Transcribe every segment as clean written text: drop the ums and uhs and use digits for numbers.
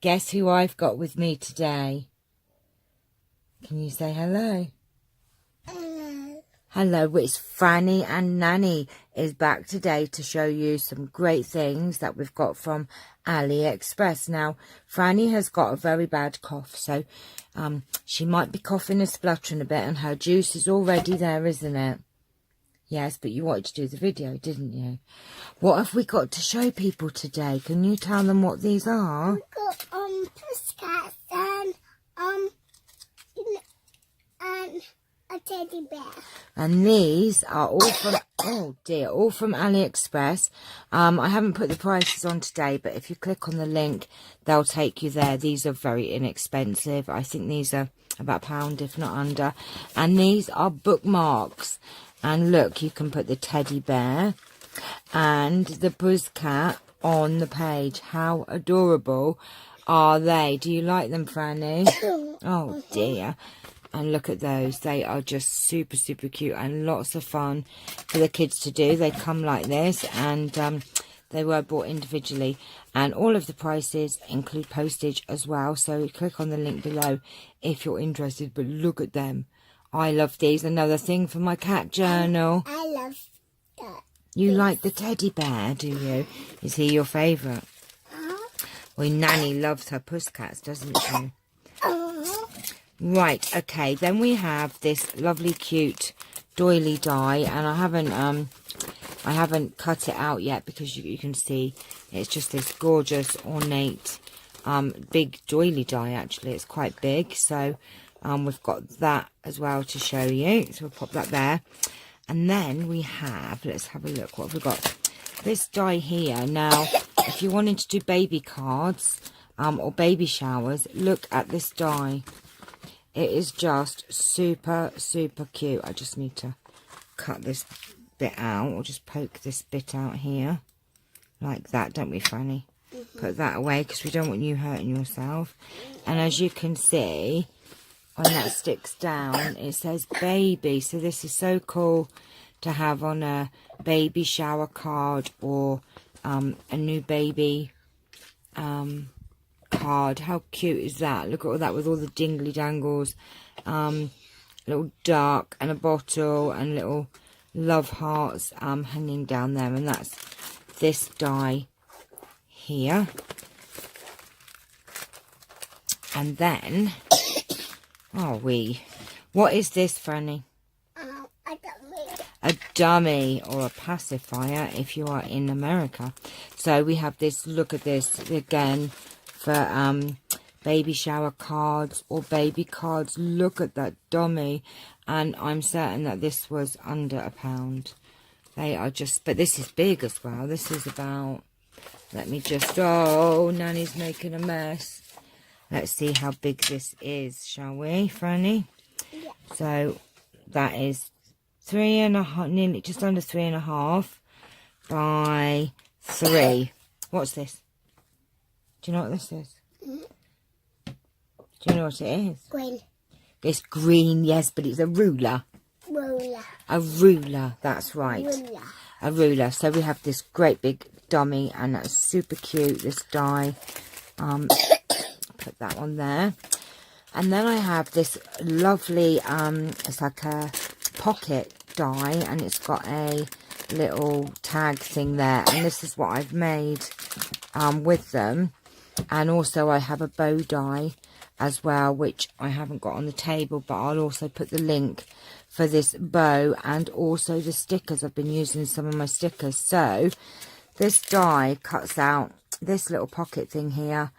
Guess who I've got with me today? Can you say hello? Hello, it's Frannie, and Nanny is back today to show you some great things that we've got from Aliexpress. Now, Frannie has got a very bad cough, so she might be coughing and spluttering a bit, and her juice is already there, isn't it? Yes, but you wanted to do the video, didn't you? What have we got to show people today? Can you tell them what these are? We've got pussycats and a teddy bear. And these are all from, oh dear, all from Aliexpress. I haven't put the prices on today, but if you click on the link, they'll take you there. These are very inexpensive. I think these are about £1, if not under. And these are bookmarks. And look, you can put the teddy bear and the pussycat on the page. How adorable are they? Do you like them, Frannie? Oh dear. And look at those. They are just super, super cute and lots of fun for the kids to do. They come like this, and they were bought individually. And all of the prices include postage as well. So click on the link below if you're interested. But look at them. I love these. Another thing for my cat journal. I love that. You like the teddy bear, do you? Is he your favourite? Well, Nanny loves her pussycats, doesn't she? Right, okay. Then we have this lovely, cute doillie die, and I haven't cut it out yet because you can see it's just this gorgeous, ornate, big doillie die. Actually, it's quite big, so we've got that as well to show you. So we'll pop that there, and then we have. Let's have a look. What have we got? This die here. Now, if you wanted to do baby cards or baby showers, look at this die. It is just super, super cute. I just need to cut this bit out, or just poke this bit out here. Like that, don't we, Frannie? Put that away, because we don't want you hurting yourself. And as you can see, when that sticks down, it says baby. So this is so cool to have on a baby shower card, or a new baby card. How cute is that? Look at all that with all the dingly dangles, little duck and a bottle and little love hearts hanging down there. And that's this die here. And then what is this, Frannie? A dummy. A dummy, or a pacifier if you are in America. So we have this. Look at this again, for baby shower cards or baby cards. Look at that dummy, and I'm certain that this was under £1. They are just, but this is big as well. This is about, let me just, oh, Nanny's making a mess. Let's see how big this is, shall we, Frannie? Yeah. So that is 3.5, nearly just under 3.5 by 3. What's this? Do you know what this is? Do you know what it is? Green. It's green, yes, but it's a ruler. Ruler. A ruler, that's right. Ruler. A ruler. So we have this great big dummy, and that's super cute, this die. Put that on there. And then I have this lovely, it's like a pocket die, and it's got a little tag thing there. And this is what I've made with them. And also I have a bow die as well, which I haven't got on the table, but I'll also put the link for this bow, and also the stickers. I've been using some of my stickers. So this die cuts out this little pocket thing here,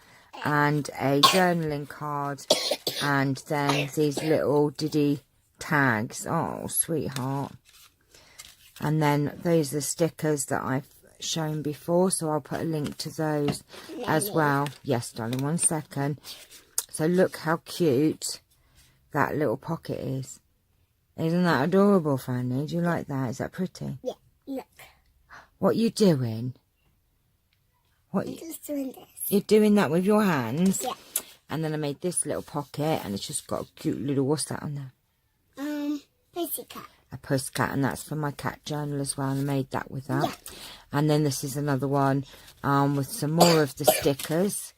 and a journaling card, and then these little diddy tags. Oh, sweetheart. And then those are the stickers that I've shown before, so I'll put a link to those as well. Yes, darling, 1 second. So look how cute that little pocket is. Isn't that adorable, Frannie? Do you like that? Is that pretty? Yeah, look. What are you doing? What I'm just doing this. You're doing that with your hands? Yeah. And then I made this little pocket, and it's just got a cute little, what's that on there? Pussycat. A pussycat, and that's for my cat journal as well, and I made that with that. Yeah. And then this is another one with some more of the stickers.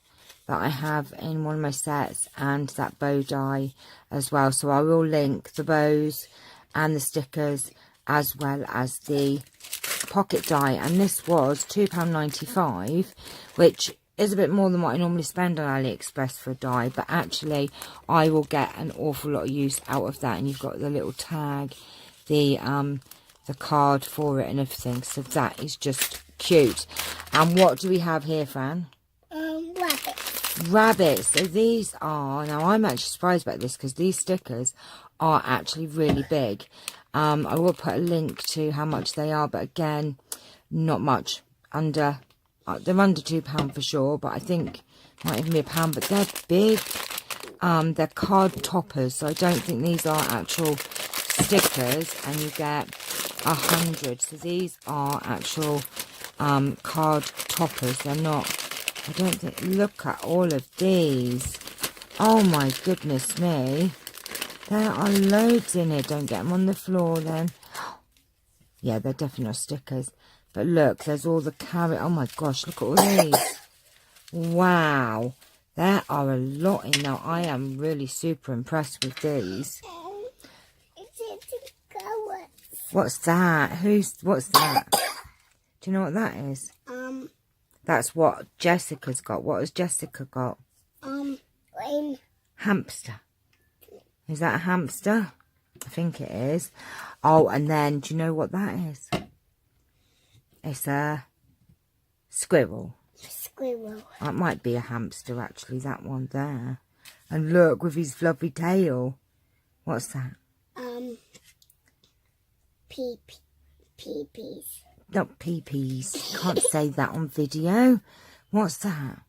that I have in one of my sets, and that bow die as well. So I will link the bows and the stickers as well as the pocket die. And this was £2.95, which is a bit more than what I normally spend on Aliexpress for a die, but actually I will get an awful lot of use out of that. And you've got the little tag, the card for it and everything, so that is just cute. And what do we have here, Fran? Rabbits. So these are, now I'm actually surprised about this because these stickers are actually really big. I will put a link to how much they are, but again, not much. They're under £2 for sure, but I think might even be £1, but they're big. They're card toppers, so I don't think these are actual stickers, and you get 100. So these are actual card toppers. They're not, I don't think, look at all of these. Oh my goodness me. There are loads in here. Don't get them on the floor then. Yeah, they're definitely not stickers. But look, there's all the carrot. Oh my gosh, look at all these. Wow. There are a lot in there. I am really super impressed with these. What's that? What's that? Do you know what that is? That's what Jessica's got. What has Jessica got? Hamster. Is that a hamster? I think it is. Oh, and then, do you know what that is? It's a squirrel. Squirrel. It might be a hamster, actually, that one there. And look, with his fluffy tail. What's that? Peepees. Not peepees. Can't say that on video. What's that?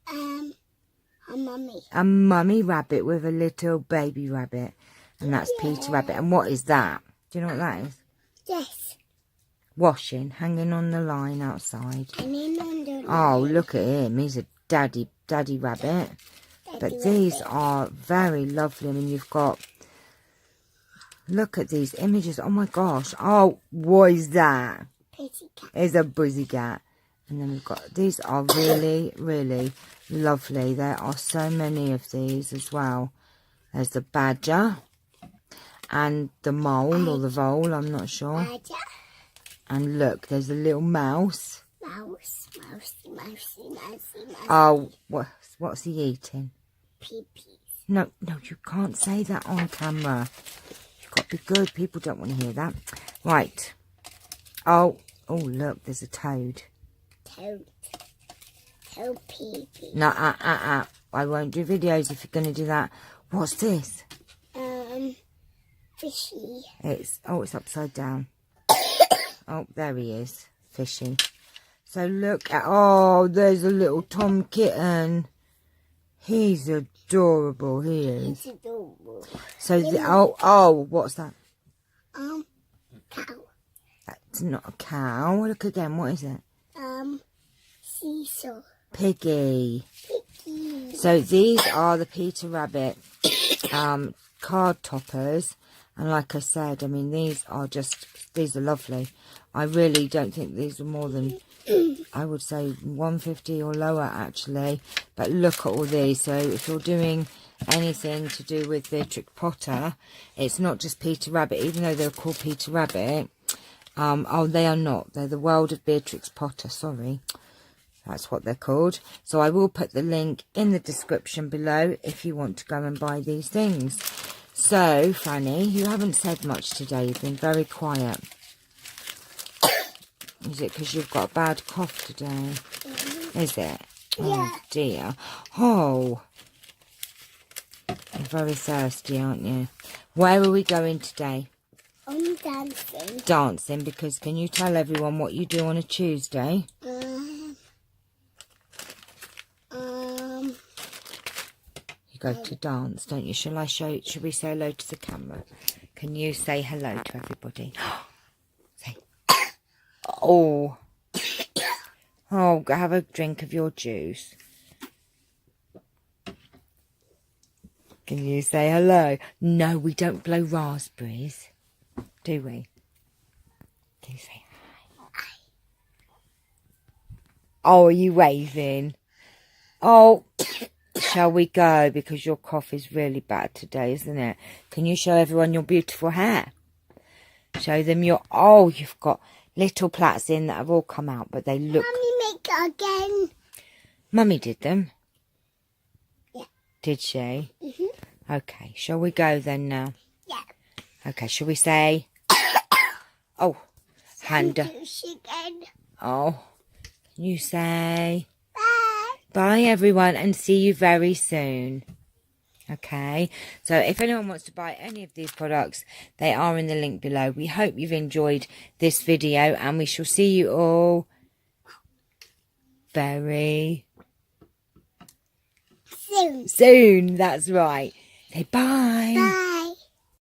A mummy. A mummy rabbit with a little baby rabbit. And that's Peter Rabbit. And what is that? Do you know what that is? Yes. Washing, hanging on the line outside. Hanging on the line. Oh, look at him. He's a daddy rabbit. But these are very lovely. I mean, you've got... Look at these images. Oh, my gosh. Oh, what is that? Pussycat. It's a pussycat. And then we've got... These are really, really lovely. There are so many of these as well. There's the badger. And the mole or the vole, I'm not sure. Badger. And look, there's a little mouse. Mouse. Oh, what's he eating? Peepees. No, you can't say that on camera. You've got to be good. People don't want to hear that. Right. Oh, look, there's a toad. Toad peepee. No, I won't do videos if you're going to do that. What's this? Fishy. It's upside down. Oh, there he is. Fishy. So look at, there's a little Tom kitten. He's adorable, he is. He's adorable. So, what's that? Cow. That's not a cow. Look again, what is it? Seesaw. Piggy. Piggy. So these are the Peter Rabbit card toppers. And like I said, I mean, these are lovely. I really don't think these are more than, I would say, £1.50 or lower, actually. But look at all these. So if you're doing anything to do with Beatrix Potter, it's not just Peter Rabbit, even though they're called Peter Rabbit. They are not. They're the World of Beatrix Potter, sorry. That's what they're called. So I will put the link in the description below if you want to go and buy these things. So, Frannie, you haven't said much today. You've been very quiet. Is it because you've got a bad cough today? Is it? Yeah. Oh, dear. Oh. You're very thirsty, aren't you? Where are we going today? I'm dancing. Dancing, because can you tell everyone what you do on a Tuesday? You go to dance, don't you? Should we say hello to the camera? Can you say hello to everybody? Say, oh, have a drink of your juice. Can you say hello? No, we don't blow raspberries, do we? Can you say hi? Oh, are you waving? Oh, shall we go? Because your cough is really bad today, isn't it? Can you show everyone your beautiful hair? Show them your... Oh, you've got little plaits in that have all come out, but they look... Mummy, make it again. Mummy did them? Yeah. Did she? Mm-hmm. Okay, shall we go then now? Yeah. Okay, shall we say... Oh, hand... Again. Oh, can you say... Bye. Bye, everyone, and see you very soon. Okay, so if anyone wants to buy any of these products, they are in the link below. We hope you've enjoyed this video, and we shall see you all very Soon. soon. That's right. Say bye. Bye.